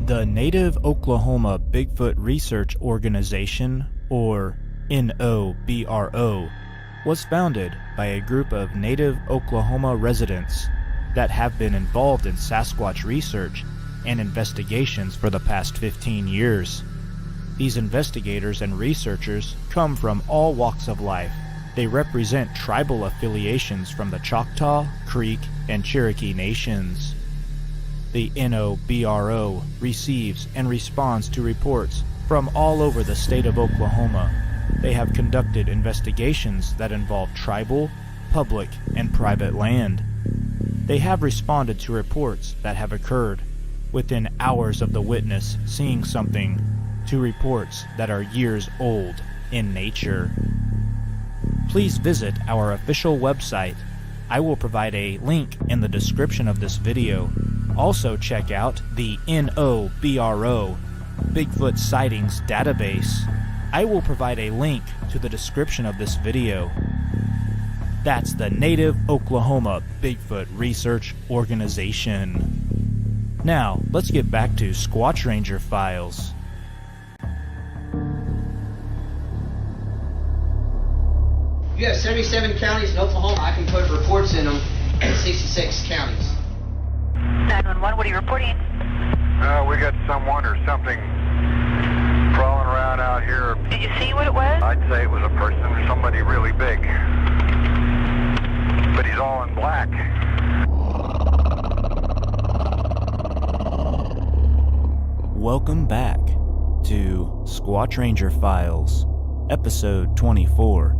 The Native Oklahoma Bigfoot Research Organization, or NOBRO, was founded by a group of Native Oklahoma residents that have been involved in Sasquatch research and investigations for the past 15 years. These investigators and researchers come from all walks of life. They represent tribal affiliations from the Choctaw, Creek, and Cherokee nations. The NOBRO receives and responds to reports from all over the state of Oklahoma. They have conducted investigations that involve tribal, public, and private land. They have responded to reports that have occurred within hours of the witness seeing something, to reports that are years old in nature. Please visit our official website. I will provide a link in the description of this video. Also check out the NOBRO Bigfoot Sightings database. I will provide a link to the description of this video. That's the Native Oklahoma Bigfoot Research Organization. Now, let's get back to Squatch Ranger Files. You have 77 counties in Oklahoma. I can put reports in them in 66 counties. 911, what are you reporting? We got someone or something crawling around out here. Did you see what it was? I'd say it was a person or somebody really big. But he's all in black. Welcome back to Squatch Ranger Files, episode 24.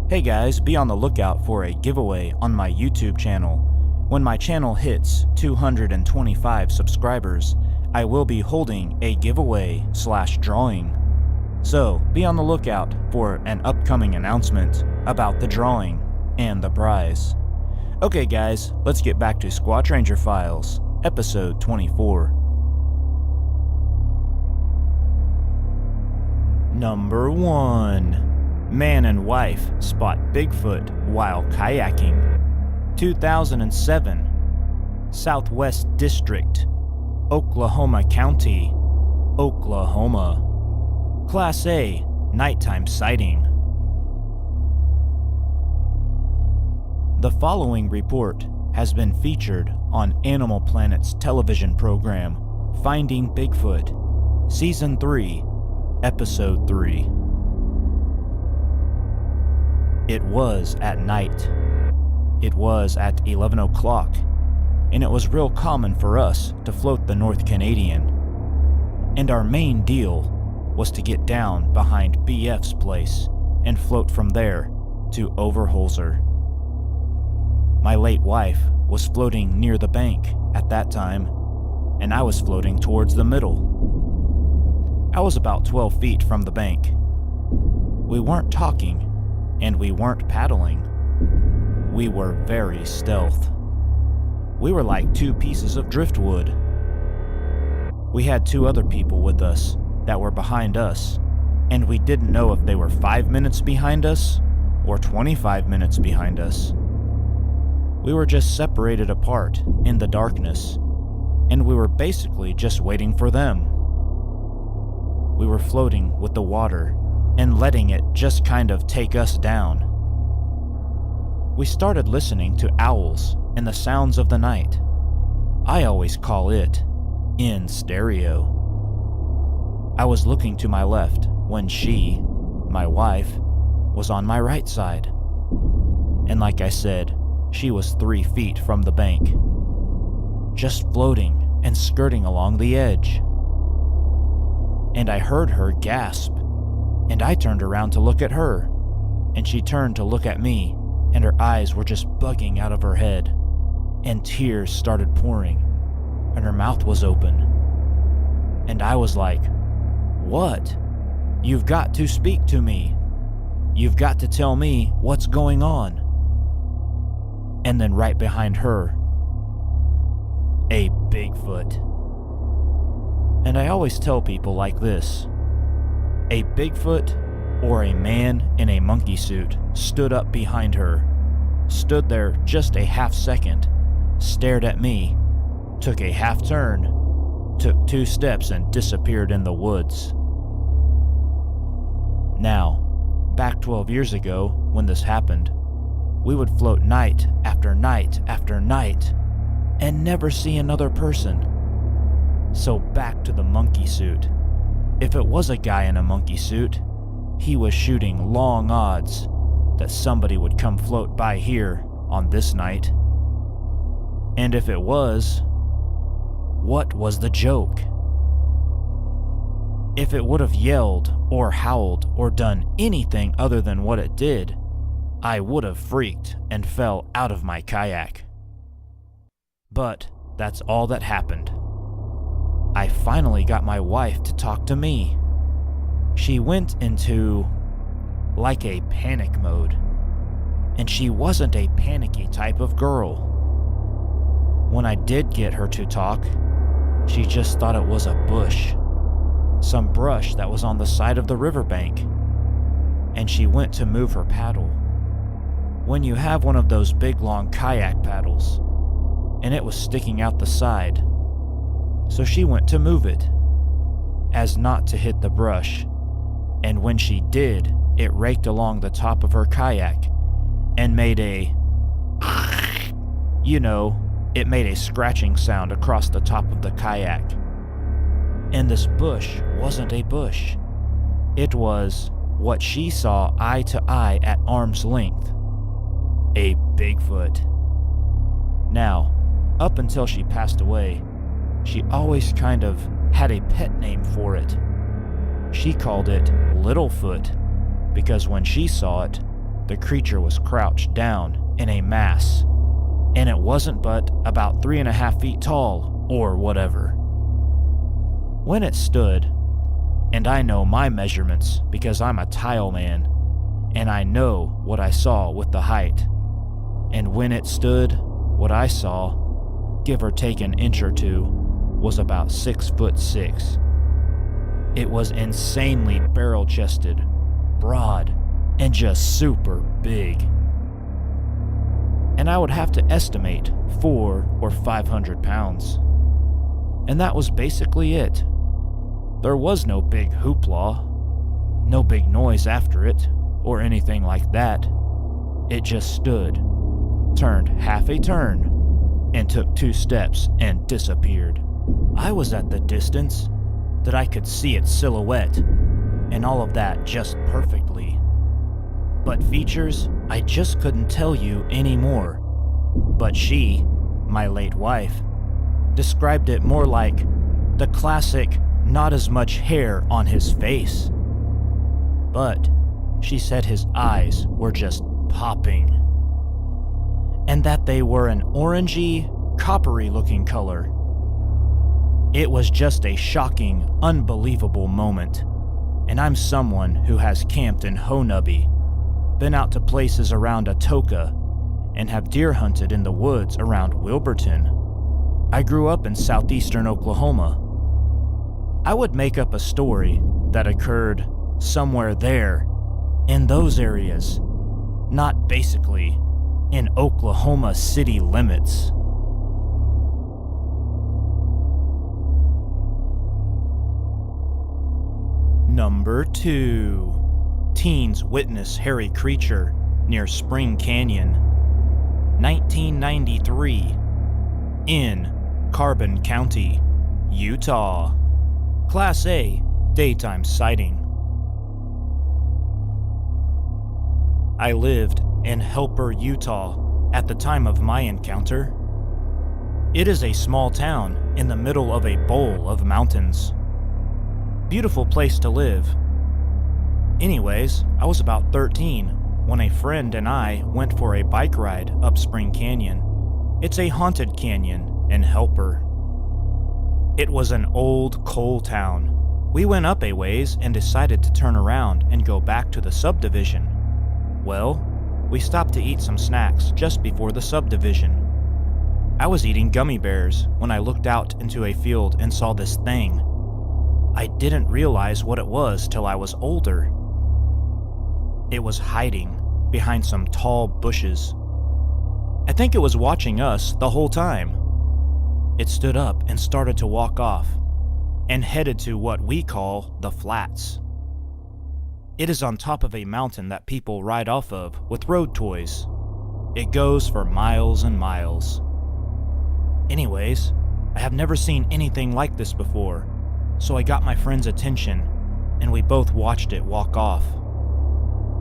Hey guys, be on the lookout for a giveaway on my YouTube channel. When my channel hits 225 subscribers, I will be holding a giveaway/drawing. So be on the lookout for an upcoming announcement about the drawing and the prize. Okay guys, let's get back to Squatch Ranger Files, episode 24. Number 1. Man and wife spot Bigfoot while kayaking. 2007, Southwest District, Oklahoma County, Oklahoma. Class A, nighttime sighting. The following report has been featured on Animal Planet's television program, Finding Bigfoot, Season 3, Episode 3. It was at night. It was at 11 o'clock, and it was real common for us to float the North Canadian. And our main deal was to get down behind BF's place and float from there to Overholser. My late wife was floating near the bank at that time, and I was floating towards the middle. I was about 12 feet from the bank. We weren't talking, and we weren't paddling. We were very stealth. We were like two pieces of driftwood. We had two other people with us that were behind us, and we didn't know if they were 5 minutes behind us or 25 minutes behind us. We were just separated apart in the darkness, and we were basically just waiting for them. We were floating with the water and letting it just kind of take us down. We started listening to owls and the sounds of the night. I always call it in stereo. I was looking to my left when she, my wife, was on my right side. And like I said, she was 3 feet from the bank, just floating and skirting along the edge. And I heard her gasp, and I turned around to look at her, and she turned to look at me, and her eyes were just bugging out of her head, and tears started pouring, and her mouth was open. And I was like, "What? You've got to speak to me. You've got to tell me what's going on." And then right behind her, a Bigfoot. And I always tell people like this: a Bigfoot or a man in a monkey suit stood up behind her, stood there just a half second, stared at me, took a half turn, took 2 steps and disappeared in the woods. Now, back 12 years ago, when this happened, we would float night after night after night and never see another person. So back to the monkey suit. If it was a guy in a monkey suit, he was shooting long odds that somebody would come float by here on this night. And if it was, what was the joke? If it would have yelled or howled or done anything other than what it did, I would have freaked and fell out of my kayak. But that's all that happened. I finally got my wife to talk to me. She went into like a panic mode, and she wasn't a panicky type of girl. When I did get her to talk, she just thought it was a bush, some brush that was on the side of the riverbank, and she went to move her paddle. When you have one of those big long kayak paddles, and it was sticking out the side, so she went to move it, as not to hit the brush, and when she did, it raked along the top of her kayak and made a, it made a scratching sound across the top of the kayak. And this bush wasn't a bush. It was what she saw eye to eye at arm's length. A Bigfoot. Now, up until she passed away, she always kind of had a pet name for it. She called it Littlefoot because when she saw it, the creature was crouched down in a mass, and it wasn't but about 3.5 feet tall or whatever. When it stood, and I know my measurements because I'm a tile man, and I know what I saw with the height, and when it stood, what I saw, give or take an inch or two, was about 6'6". It was insanely barrel-chested, broad, and just super big. And I would have to estimate 400 or 500 pounds. And that was basically it. There was no big hoopla, no big noise after it, or anything like that. It just stood, turned half a turn, and took 2 steps and disappeared. I was at the distance that I could see its silhouette and all of that just perfectly. But features, I just couldn't tell you anymore. But she, my late wife, described it more like the classic not as much hair on his face. But she said his eyes were just popping, and that they were an orangey, coppery looking color. It was just a shocking, unbelievable moment, and I'm someone who has camped in Honubby, been out to places around Atoka, and have deer hunted in the woods around Wilburton. I grew up in southeastern Oklahoma. I would make up a story that occurred somewhere there, in those areas, not basically in Oklahoma city limits. Number 2. Teens witness hairy creature near Spring Canyon. 1993. In Carbon County, Utah. Class A, daytime sighting. I lived in Helper, Utah at the time of my encounter. It is a small town in the middle of a bowl of mountains. Beautiful place to live. Anyways, I was about 13 when a friend and I went for a bike ride up Spring Canyon. It's a haunted canyon in Helper. It was an old coal town. We went up a ways and decided to turn around and go back to the subdivision. Well, we stopped to eat some snacks just before the subdivision. I was eating gummy bears when I looked out into a field and saw this thing. I didn't realize what it was till I was older. It was hiding behind some tall bushes. I think it was watching us the whole time. It stood up and started to walk off, and headed to what we call the Flats. It is on top of a mountain that people ride off of with road toys. It goes for miles and miles. Anyways, I have never seen anything like this before, so I got my friend's attention, and we both watched it walk off.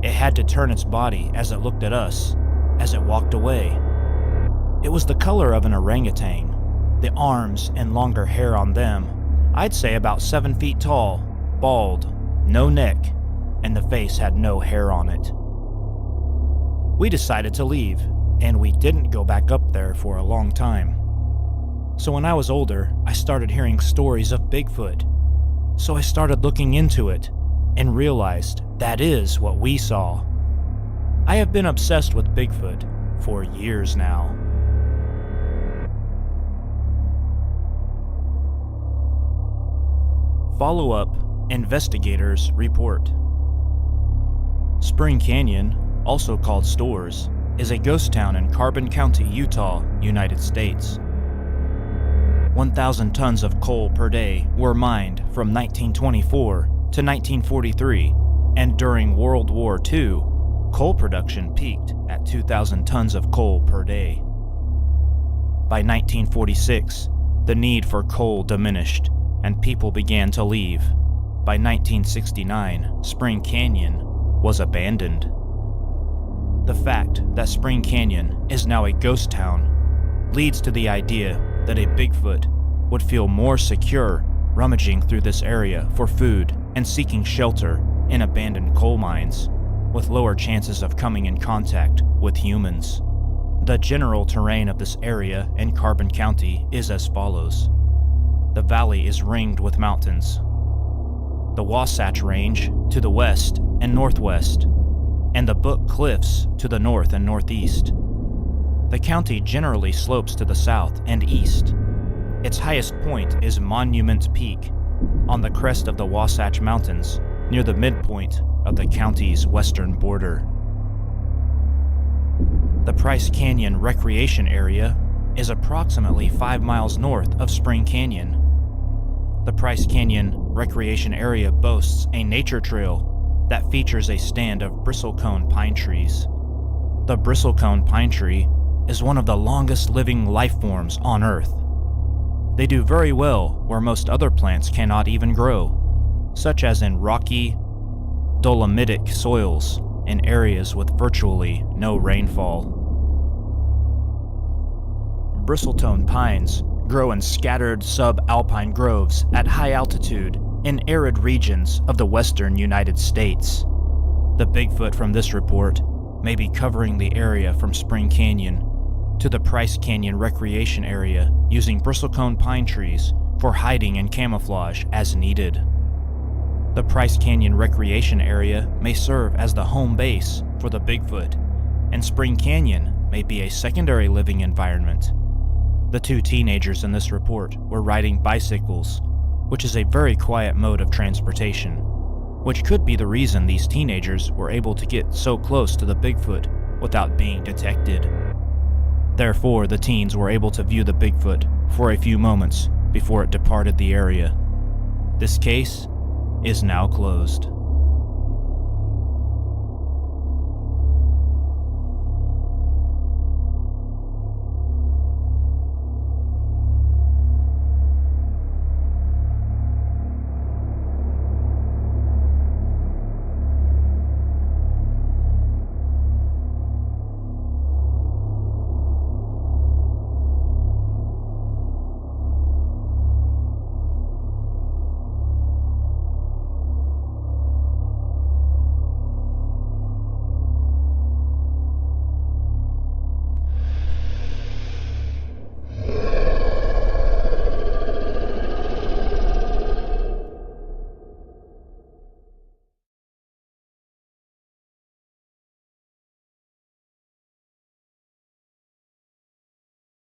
It had to turn its body as it looked at us, as it walked away. It was the color of an orangutan, the arms and longer hair on them, I'd say about 7 feet tall, bald, no neck, and the face had no hair on it. We decided to leave, and we didn't go back up there for a long time. So when I was older, I started hearing stories of Bigfoot. So I started looking into it, and realized that is what we saw. I have been obsessed with Bigfoot for years now. Follow-up investigators report. Spring Canyon, also called Stores, is a ghost town in Carbon County, Utah, United States. 1,000 tons of coal per day were mined from 1924 to 1943, and during World War II, coal production peaked at 2,000 tons of coal per day. By 1946, the need for coal diminished, and people began to leave. By 1969, Spring Canyon was abandoned. The fact that Spring Canyon is now a ghost town leads to the idea that a Bigfoot would feel more secure rummaging through this area for food and seeking shelter in abandoned coal mines, with lower chances of coming in contact with humans. The general terrain of this area in Carbon County is as follows. The valley is ringed with mountains. The Wasatch Range to the west and northwest, and the Book Cliffs to the north and northeast. The county generally slopes to the south and east. Its highest point is Monument Peak, on the crest of the Wasatch Mountains, near the midpoint of the county's western border. The Price Canyon Recreation Area is approximately 5 miles north of Spring Canyon. The Price Canyon Recreation Area boasts a nature trail that features a stand of bristlecone pine trees. The bristlecone pine tree is one of the longest living life forms on Earth. They do very well where most other plants cannot even grow, such as in rocky, dolomitic soils in areas with virtually no rainfall. Bristlecone pines grow in scattered subalpine groves at high altitude in arid regions of the western United States. The Bigfoot from this report may be covering the area from Spring Canyon to the Price Canyon Recreation Area using bristlecone pine trees for hiding and camouflage as needed. The Price Canyon Recreation Area may serve as the home base for the Bigfoot, and Spring Canyon may be a secondary living environment. The 2 teenagers in this report were riding bicycles, which is a very quiet mode of transportation, which could be the reason these teenagers were able to get so close to the Bigfoot without being detected. Therefore, the teens were able to view the Bigfoot for a few moments before it departed the area. This case is now closed.